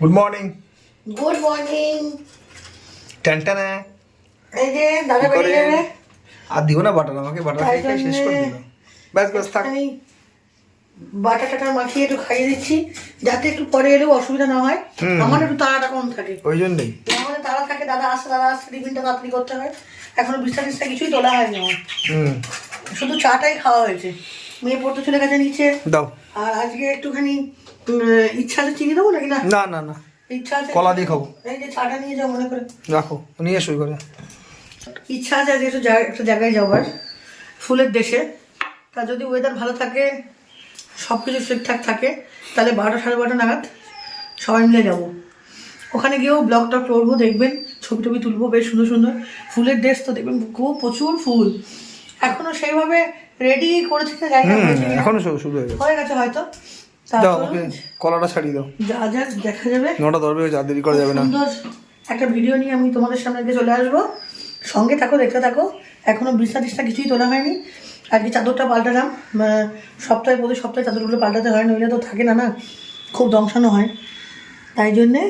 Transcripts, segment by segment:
Good morning. Good morning. টানটানা এই যে দাদা বেরিয়ে যাবে। আর দিও না বাটার, আমাকে বাটার খাই শেষ করে দিল। ব্যাস ব্যাস থাক। বাটার টাটার মাখিয়ে একটু খাইয়ে দিচ্ছি যাতে একটু পরে এলেও অসুবিধা না হয়। আমার একটু তাড়াটা কম থাকে, ওই জন্যই আমাদের তাড়া থাকে। দাদা আসতে টিফিনটা তাড়াতাড়ি করতে হয়। এখনো বিস্তার টিস্তা কিছুই তোলা হয়নি আমার, শুধু চাটাই খাওয়া হয়েছে। মেয়ে পড়তে চলে গেছে নিচে। দাও। আর আজকে একটুখানি ইচ্ছা আছে চিনি দেবো নাকি? না না না না, ইচ্ছা আছে কলা দিয়ে খাবো। এই যে চাটা নিয়ে যাও মনে করে রাখো, নিয়ে শুরু করে। ইচ্ছা আছে আজকে একটা জায়গায় যাওয়ার, ফুলের দেশে। তা যদি ওয়েদার ভালো থাকে, সব কিছু ঠিকঠাক থাকে, তাহলে 12টা 12:30 নাগাদ সবাই মিলে যাবো। ওখানে গিয়েও ব্লগ টক করবো, দেখবেন ছবি টবি তুলবো বেশ সুন্দর সুন্দর। ফুলের দেশ তো দেখবেন, খুব প্রচুর ফুল। এখনো সেইভাবে রেডি করেছে না জায়গা, এখনো শুরু হয়ে গেছে হয়তো। দাও ওকে, কলাটা ছাড়িয়ে দাও। যা যা দেখা যাবে। 9টা 10 বেজে, যা দেরি করা যাবে না। সুন্দর একটা ভিডিও নিয়ে আমি তোমাদের সামনে দিয়ে চলে আসবো, সঙ্গে থাকো, দেখতে থাকো। এখনো বিছনা টিছনা কিছুই তোলা হয়নি। আজকে চাদরটা পাল্টালাম, প্রতি সপ্তাহে চাদরগুলো পাল্টাতে হয়, নইলে তো থাকে না, খুব দংশানো হয়। তাই জন্যে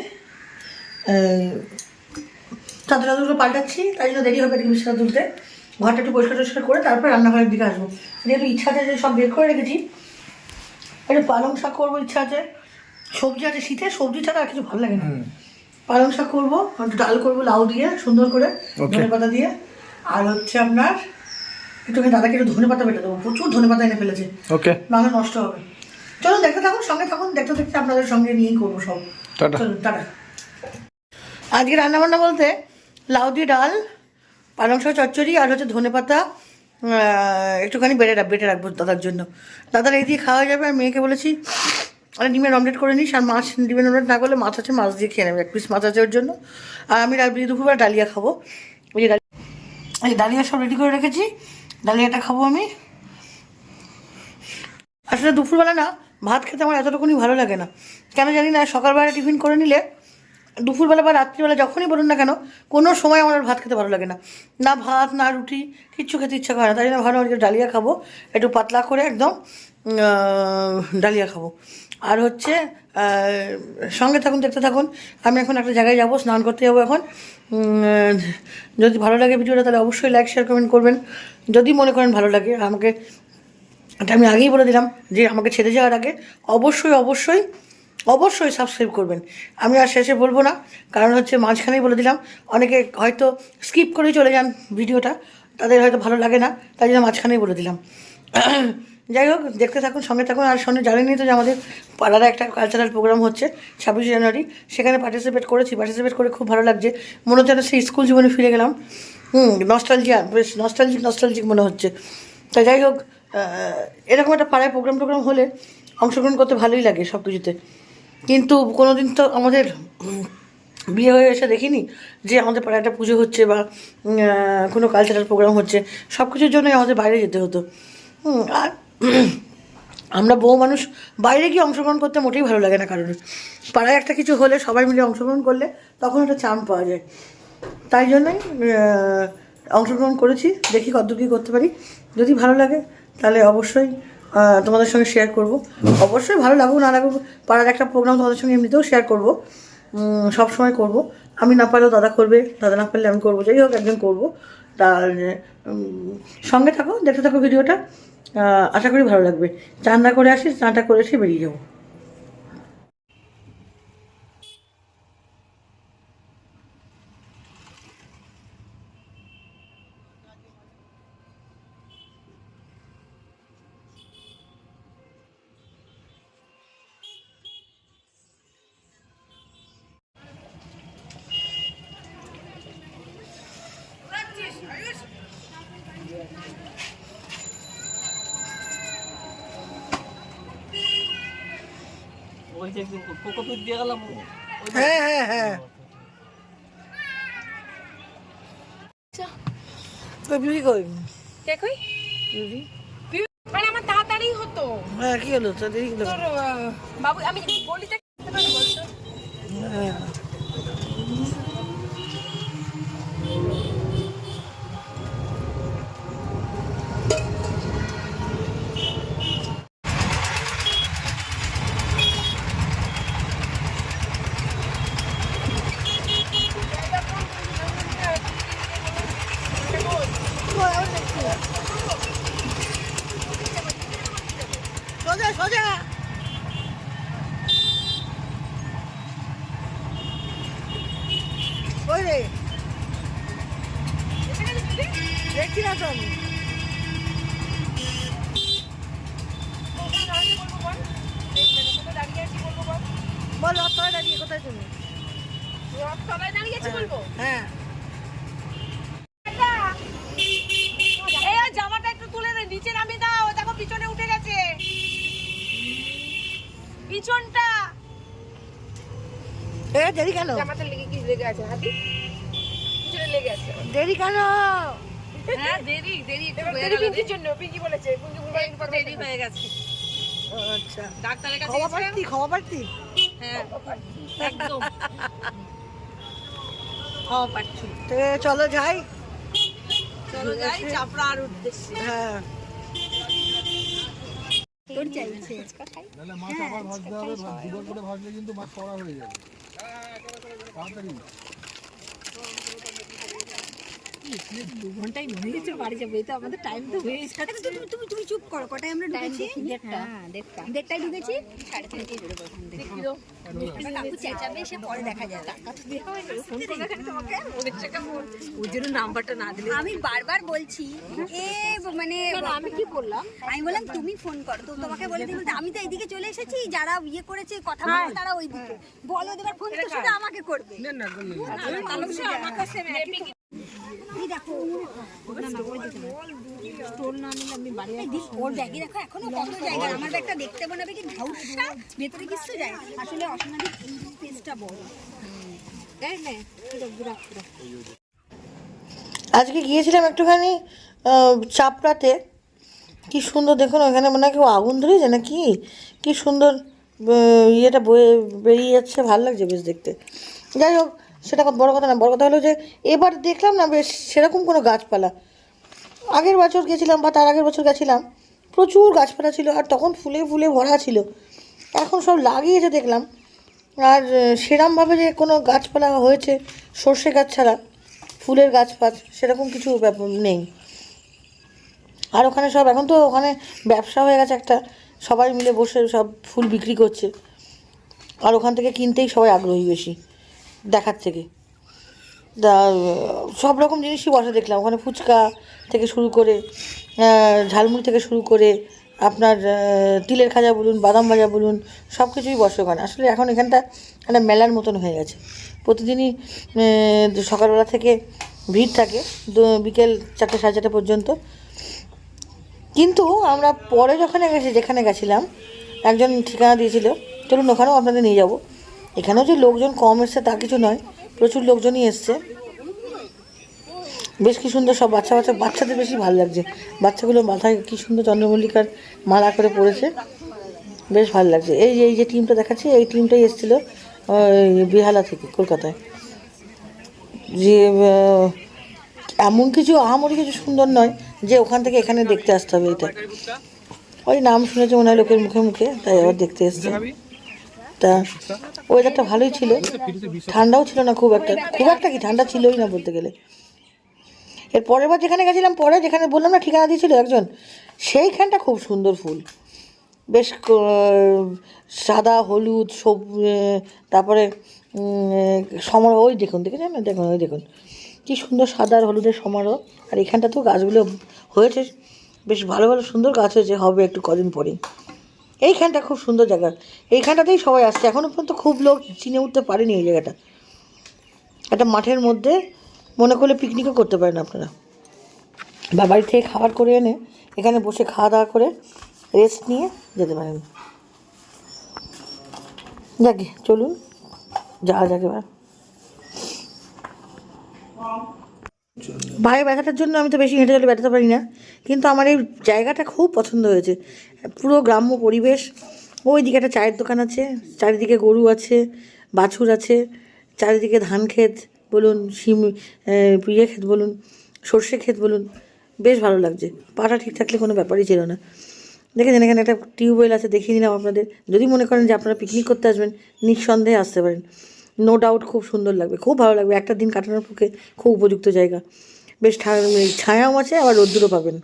চাদরগুলো পাল্টাচ্ছি, তাই জন্য দেরি হবে বিছানা তুলতে। ঘরটা একটু পরিষ্কার টরিষ্কার করে তারপর রান্নাঘরের দিকে আসবো। যেহেতু ইচ্ছা আছে যে সব বের করে রেখেছি, একটু পালং শাক করবো ইচ্ছা আছে। সবজি আছে, শীতের সবজি ছাড়া আর কিছু ভালো লাগে না। পালং শাক করবো, একটু ডাল করবো লাউ দিয়ে সুন্দর করে, ধনে পাতা দিয়ে। আর হচ্ছে আপনার একটুখানি দাদাকে একটু ধনে পাতা বেটে দেবো, প্রচুর ধনে পাতা এনে ফেলেছে, ওকে, নাহলে নষ্ট হবে। চলুন দেখতে থাকুন, সঙ্গে থাকুন, দেখতে দেখতে আপনাদের সঙ্গে নিয়েই করবো সব। চলুন টাটা। আজকে রান্নাবান্না বলতে লাউ দিয়ে ডাল, পালং শাক চচ্চড়ি, আর হচ্ছে ধনে পাতা একটুখানি বেটে রাখবো দাদার জন্য। দাদার এই দিয়ে খাওয়া যাবে। আর মেয়েকে বলেছি আর ডিমের অমলেট করে নিস, আর মাছ ডিমের অমলেট না করলে মাছ আছে, মাছ দিয়ে খেয়ে নেবে, 1 পিস মাছ আছে ওর জন্য। আর আমি দুপুরবেলা ডালিয়া খাবো। ওই যে ডালিয়া সব রেডি করে রেখেছি, ডালিয়াটা খাবো আমি। আসলে দুপুরবেলা না ভাত খেতে আমার এতটুকুনি ভালো লাগে না, কেন জানি না। সকালবেলা টিফিন করে নিলে দুপুরবেলা বা রাত্রিবেলা যখনই বলুন না কেন, কোনো সময় আমার ভাত খেতে ভালো লাগে না, না ভাত না রুটি, কিচ্ছু খেতে ইচ্ছা করে না। তাই জন্য ভালো আজকে ডালিয়া খাবো, একটু পাতলা করে একদম ডালিয়া খাবো। আর হচ্ছে সঙ্গে থাকুন, দেখতে থাকুন। আমি এখন একটা জায়গায় যাবো, স্নান করতে যাবো এখন। যদি ভালো লাগে ভিডিওটা, তাহলে অবশ্যই লাইক শেয়ার কমেন্ট করবেন। যদি মনে করেন ভালো লাগে আমাকে, এটা আমি আগেই বলে দিলাম যে আমাকে ছেড়ে যাওয়ার আগে অবশ্যই অবশ্যই অবশ্যই সাবস্ক্রাইব করবেন। আমি আর শেষে বলবো না, কারণ হচ্ছে মাঝখানেই বলে দিলাম। অনেকে হয়তো স্কিপ করেই চলে যান ভিডিওটা, তাদের হয়তো ভালো লাগে না, তাই জন্য মাঝখানেই বলে দিলাম। যাই হোক, দেখতে থাকুন, সঙ্গে থাকুন। আর সঙ্গে জানেনই তো যে আমাদের পাড়ার একটা কালচারাল প্রোগ্রাম হচ্ছে 26 জানুয়ারি, সেখানে পার্টিসিপেট করে খুব ভালো লাগছে। মনে হচ্ছে সেই স্কুল জীবনে ফিরে গেলাম। নস্টালজিয়া, বেশ নস্টালজিক মনে হচ্ছে। তাই যাই হোক, এরকম একটা পাড়ায় প্রোগ্রাম হলে অংশগ্রহণ করতে ভালোই লাগে সব কিছুতে। কিন্তু কোনো দিন তো আমাদের বিয়ে হয়ে এসে দেখিনি যে আমাদের পাড়ায় একটা পুজো হচ্ছে বা কোনো কালচারাল প্রোগ্রাম হচ্ছে। সব কিছুর জন্যই আমাদের বাইরে যেতে হতো। আর আমরা বউ মানুষ, বাইরে গিয়ে অংশগ্রহণ করতে মোটেই ভালো লাগে না কারণ পাড়ায় একটা কিছু হলে সবাই মিলে অংশগ্রহণ করলে তখন একটা চাম পাওয়া যায়। তাই জন্যই অংশগ্রহণ করেছি, দেখি কতদূর কী করতে পারি। যদি ভালো লাগে তাহলে অবশ্যই তোমাদের সঙ্গে শেয়ার করব। অবশ্যই ভালো লাগুক না লাগুক, পাড়ার একটা প্রোগ্রাম তোমাদের সঙ্গে এমনিতেও শেয়ার করব, সবসময় করব। আমি না পারলেও দাদা করবে, দাদা না পারলে আমি করবো, যাই হোক একজন করবো। তার সঙ্গে থাকো, দেখতে থাকো ভিডিওটা, আশা করি ভালো লাগবে। চান করে আসি, চানটা করে এসে বেরিয়ে যাবো। হ্যাঁ হ্যাঁ হ্যাঁ, বিউটি কই কে কই বিউটি? মানে আমার তাড়াতাড়ি হতো। হ্যাঁ, কি হলো তো দেরি হলো? তোর বাবু আমি গলিতে বলছো। হ্যাঁ, আছো আমি? বল রথতলায় দাঁড়িয়ে কোথায় তুমি? রথতলায় দাঁড়িয়ে আছি বলবো? হ্যাঁ এই আর জামাটা একটু তুলে দে, নিচে নামিয়ে দাও। দেখো পিছনে উঠে গেছে পিছনটা। এ দেরি কেন? জামাতে লেগে কি লেগে আছে? হাতি পিছনে লেগে আছে। দেরি কেন? হ্যাঁ দেরি একটু হয়ে গেল। পিঙ্কির জন্য পিঙ্কি বলেছে, পিঙ্কি বলবে একটু দেরি হয়ে গেছে। আচ্ছা ডাক্তারের কাছে খবর পাচ্ছি হ্যাঁ একদম খাওয়া পাচ্ছি। চলো যাই চাপড়ার উদ্দেশ্যে। হ্যাঁ তোর চাইছে নাহলে মাছ আবার ভাজতে হবে, দুবার করে ভাজলে কিন্তু মাছ কড়া হয়ে যাবে তাড়াতাড়ি। 2 ঘন্টায় হয়ে গেছে, বাড়ি যাবো। এই তো আমাদের টাইম তো হয়ে যাচ্ছে। তুমি চুপ করো। কটায় আমরা ঢুকেছি? 1:30টায় ঢুকেছি, 3:30টায় বেরোবো এখান থেকে। কাকু চেঁচাবে, সে পরে দেখা যাবে। ওর জন্য নাম্বারটা না দিলে আমি বারবার বলছি মানে আমি কি বললাম, আমি বললাম তুমি ফোন করো, তো তোমাকে বলে দিই। আমি তো এইদিকে চলে এসেছি, যারা ইয়ে করেছে কথা বলছে তারা ওইদিকে বলো, এবার ফোন তো শুধু আমাকে করবে। এই দেখো স্টোর না নিলে আমি বাড়ি ওর ব্যাগে দেখো এখনো কত জায়গা। আমার ব্যাগটা দেখতে মনে হবে কি ঢাউসা, ভেতরে কিছু যায়। আসলে অসমানি পেজটা বড়, তাই না? আজকে গিয়েছিলাম একটুখানি চাপড়াতে। কি সুন্দর দেখুন, ওখানে মনে হয় কেউ আগুন ধরেছে না কি, কি সুন্দর ইয়েটা বয়ে বেরিয়ে যাচ্ছে, ভালো লাগছে বেশ দেখতে। যাই হোক, সেটা বড় কথা না। বড় কথা হলো যে এবার দেখলাম না বেশ সেরকম কোনো গাছপালা। আগের বছর গেছিলাম বা তার আগের বছর গেছিলাম, প্রচুর গাছপালা ছিল আর তখন ফুলে ফুলে ভরা ছিল। এখন সব লাগিয়েছে দেখলাম, আর সেরমভাবে যে কোনো গাছপালা হয়েছে সর্ষে গাছ ছাড়া, ফুলের গাছ ফাছ সেরকম কিছু ব্যাপার নেই। আর ওখানে সব এখন তো ওখানে ব্যবসা হয়ে গেছে একটা, সবাই মিলে বসে সব ফুল বিক্রি করছে, আর ওখান থেকে কিনতেই সবাই আগ্রহী বেশি দেখার থেকে। সব রকম জিনিসই বসে দেখলাম ওখানে, ফুচকা থেকে শুরু করে ঝালমুড়ি থেকে শুরু করে আপনার তিলের খাজা বলুন, বাদাম ভাজা বলুন, সব কিছুই বসে ওখানে। আসলে এখন এখানটা একটা মেলার মতন হয়ে গেছে। প্রতিদিনই সকালবেলা থেকে ভিড় থাকে বিকেল 4টে 4:30 পর্যন্ত। কিন্তু আমরা পরে যেখানে গেছিলাম, একজন ঠিকানা দিয়েছিল, চলুন ওখানেও আপনাদের নিয়ে যাব। এখানেও যে লোকজন কম এসছে তা কিছু নয়, প্রচুর লোকজনই এসছে। বেশ কি সুন্দর সব বাচ্চাদের বেশি ভালো লাগছে। বাচ্চাগুলো মাথায় কি সুন্দর চন্দ্রমল্লিকার মালা করে পড়েছে, বেশ ভালো লাগছে। এই যে টিমটা দেখাচ্ছি, এই টিমটাই এসেছিলো বেহালা থেকে কলকাতায়। যে এমন কিছু আহামরি কিছু সুন্দর নয় যে ওখান থেকে এখানে দেখতে আসতে হবে। এটা ওই নাম শুনেছে মনে হয় লোকের মুখে মুখে, তাই আবার দেখতে এসছে। তা ওয়েদারটা ভালোই ছিল, ঠান্ডাও ছিল না খুব একটা কি ঠান্ডা ছিলই না বলতে গেলে। এর পরের বার যেখানে গেছিলাম, পরে যেখানে বললাম না ঠিকানা দিয়েছিল একজন, সেইখানটা খুব সুন্দর ফুল, বেশ সাদা হলুদ তারপরে সমারোহ। ওই দেখেছেন না, ওই দেখুন কী সুন্দর সাদা আর হলুদের সমারোহ। আর এখানটাতেও গাছগুলো হয়েছে, বেশ ভালো ভালো সুন্দর গাছ হয়েছে, হবে একটু কদিন পরেই। এইখানটা খুব সুন্দর জায়গা, এইখানটাতেই সবাই আসছে। এখনও পর্যন্ত খুব লোক চিনে উঠতে পারেনি এই জায়গাটা। একটা মাঠের মধ্যে মনে করলে পিকনিকও করতে পারেন আপনারা, বা বাড়ি থেকে খাবার করে এনে এখানে বসে খাওয়া দাওয়া করে রেস্ট নিয়ে যেতে পারেন। যাকে চলুন যাওয়া যাক এবার। ভাই ব্যথাটার জন্য আমি তো বেশি হেঁটে চলে বেড়াতে পারি না, কিন্তু আমার এই জায়গাটা খুব পছন্দ হয়েছে। পুরো গ্রাম্য পরিবেশ, ওই দিকে একটা চায়ের দোকান আছে, চারিদিকে গরু আছে, বাছুর আছে, চারিদিকে ধান ক্ষেত বলুন, ইয়ে ক্ষেত বলুন, সর্ষে ক্ষেত বলুন, বেশ ভালো লাগছে। পাটা ঠিক থাকলে কোনো ব্যাপারই ছিল না। দেখেছেন এখানে একটা টিউবওয়েল আছে, দেখিয়ে দিলাম আপনাদের। যদি মনে করেন যে আপনারা পিকনিক করতে আসবেন, নিঃসন্দেহে আসতে পারেন, নো ডাউট খুব সুন্দর লাগবে, খুব ভালো লাগবে। একটা দিন কাটানোর পক্ষে খুব উপযুক্ত জায়গা, বেশ ছায়াও আছে, আবার রোদ্দুরও পাবেন।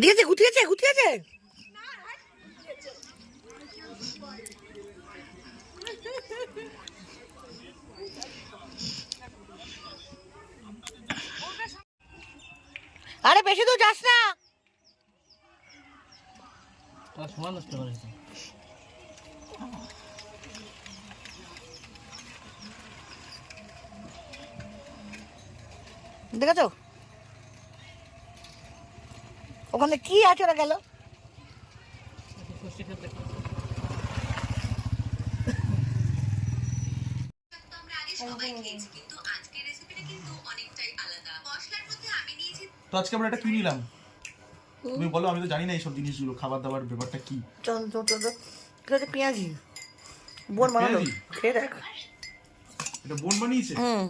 দিয়েছে, গুছিয়েছে গুছিয়েছে। আরে বেশি দূর যাস না। সময় নষ্ট করে দেখেছো ওখানে কি আছে, ওরা গেল। তো আজকে আমরা এটা কি নিলাম তুমি বলো, আমি তো জানি না এইসব জিনিসগুলো, খাবার দাবার ব্যাপারটা কি। পেঁয়াজি বোন বানালো, পেঁয়াজি? খেয়ে দেখ। এটা বোন বানিয়েছে? হুম।